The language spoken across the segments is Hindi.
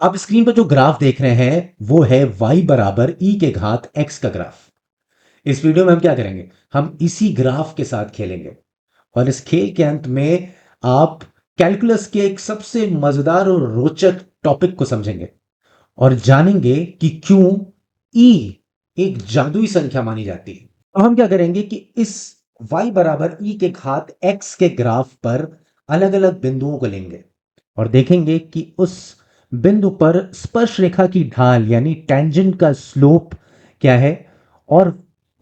आप स्क्रीन पर जो ग्राफ देख रहे हैं वो है y बराबर e के घात x का ग्राफ। इस वीडियो में हम क्या करेंगे, हम इसी ग्राफ के साथ खेलेंगे और इस खेल के अंत में आप कैलकुलस के एक सबसे मजेदार और रोचक टॉपिक को समझेंगे और जानेंगे कि क्यों e एक जादुई संख्या मानी जाती है। तो हम क्या करेंगे कि इस y बराबर e के घात x के ग्राफ पर अलग अलग बिंदुओं को लेंगे और देखेंगे कि उस बिंदु पर स्पर्श रेखा की ढाल यानी टेंजेंट का स्लोप क्या है और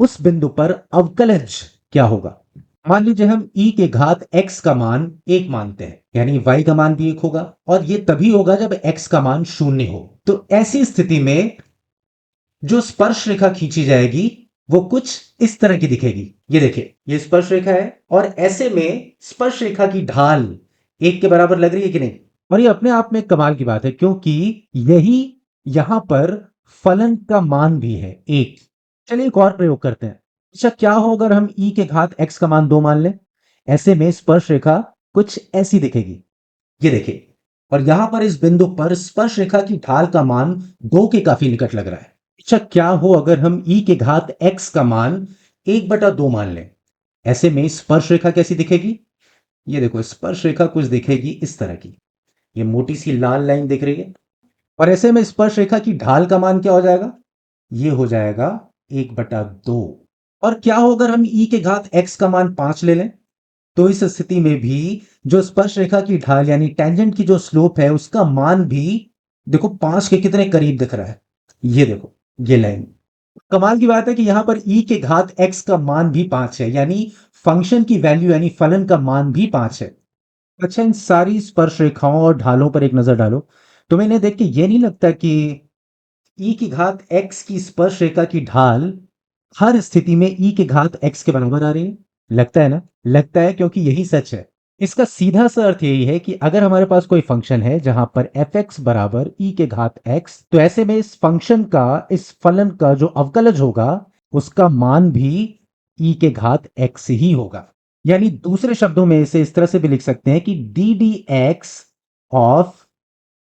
उस बिंदु पर अवकलज क्या होगा। मान लीजिए हम e के घात x का मान 1 मानते हैं, यानी y का मान भी 1 होगा और ये तभी होगा जब x का मान 0 हो। तो ऐसी स्थिति में जो स्पर्श रेखा खींची जाएगी वो कुछ इस तरह की दिखेगी। ये देखिए, ये स्पर्श रेखा है और ऐसे में स्पर्श रेखा की ढाल 1 के बराबर लग रही है कि नहीं। और ये अपने आप में एक कमाल की बात है क्योंकि यही यहां पर फलन का मान भी है 1। चलिए एक और प्रयोग करते हैं। अच्छा, क्या हो अगर हम e के घात x का मान 2 मान लें। ऐसे में स्पर्श रेखा कुछ ऐसी दिखेगी। ये देखिए, और यहां पर इस बिंदु पर स्पर्श रेखा की ढाल का मान 2 के काफी निकट लग रहा है। अच्छा, क्या हो अगर हम e के घात x का मान 1/2 मान लें। ऐसे में स्पर्श रेखा कैसी दिखेगी। ये देखो, स्पर्श रेखा कुछ दिखेगी इस तरह की। ये मोटी सी लाल लाइन दिख रही है और ऐसे में स्पर्श रेखा की ढाल का मान क्या हो जाएगा, ये हो जाएगा 1/2। और क्या हो अगर हम e के घात x का मान 5 ले लें। तो इस स्थिति में भी जो स्पर्श रेखा की ढाल यानी टेंजेंट की जो स्लोप है उसका मान भी देखो 5 के कितने करीब दिख रहा है। ये देखो, ये लाइन। कमाल की बात है कि यहां पर e के घात x का मान भी 5 है, यानी फंक्शन की वैल्यू यानी फलन का मान भी 5 है। अच्छा, इन सारी स्पर्श रेखाओं और ढालों पर एक नजर डालो। तुम्हें इन्हें देख के ये नहीं लगता कि e की घात x की स्पर्श रेखा की ढाल हर स्थिति में e के घात x के बराबर आ रही है। लगता है ना, लगता है क्योंकि यही सच है। इसका सीधा सा अर्थ यही है कि अगर हमारे पास कोई फंक्शन है जहां पर fx बराबर e के घात x, तो ऐसे में इस फंक्शन का, इस फलन का जो अवकलज होगा उसका मान भी e के घात x ही होगा। यानी दूसरे शब्दों में इसे इस तरह से भी लिख सकते हैं कि D D x of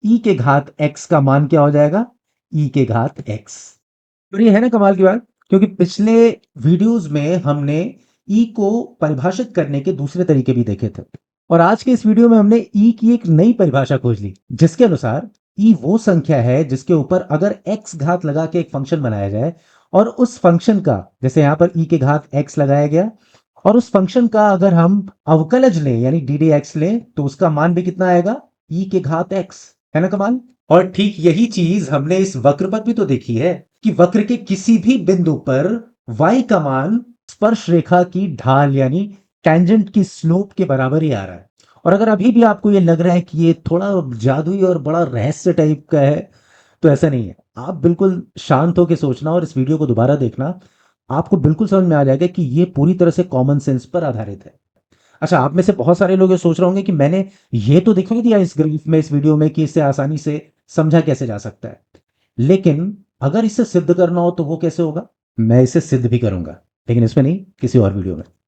e के घात x का मान क्या हो जाएगा, e के घात x। और ये है ना कमाल की बात, क्योंकि पिछले वीडियोस में हमने e को परिभाषित करने के दूसरे तरीके भी देखे थे और आज के इस वीडियो में हमने e की एक नई परिभाषा खोज ली जिसके अनुसार e वो संख्या है जिसके ऊपर अगर x घात लगा के एक फंक्शन बनाया जाए और उस फंक्शन का, जैसे यहां पर e के घात x लगाया गया, और उस फंक्शन का अगर हम अवकलज लें यानी डी डी एक्स लें तो उसका मान भी कितना आएगा, e के घात x। है ना कमाल। और ठीक यही चीज हमने इस वक्र पर भी तो देखी है कि वक्र के किसी भी बिंदु पर y का मान स्पर्श रेखा की ढाल यानी टेंजेंट की स्लोप के बराबर ही आ रहा है। और अगर अभी भी आपको ये लग रहा है कि ये थोड़ा जादुई और बड़ा रहस्य टाइप का है, तो ऐसा नहीं है। आप बिल्कुल शांत होकर सोचना और इस वीडियो को दोबारा देखना, आपको बिल्कुल समझ में आ जाएगा कि ये पूरी तरह से कॉमन सेंस पर आधारित है। अच्छा, आप में से बहुत सारे लोग ये सोच रहे होंगे कि मैंने ये तो दिखा दिया इस ग्राफ में, इस वीडियो में, कि इससे आसानी से समझा कैसे जा सकता है, लेकिन अगर इसे सिद्ध करना हो तो वो कैसे होगा, मैं इसे सिद्ध भी करूंगा, लेकिन इसमें नहीं, किसी और वीडियो में।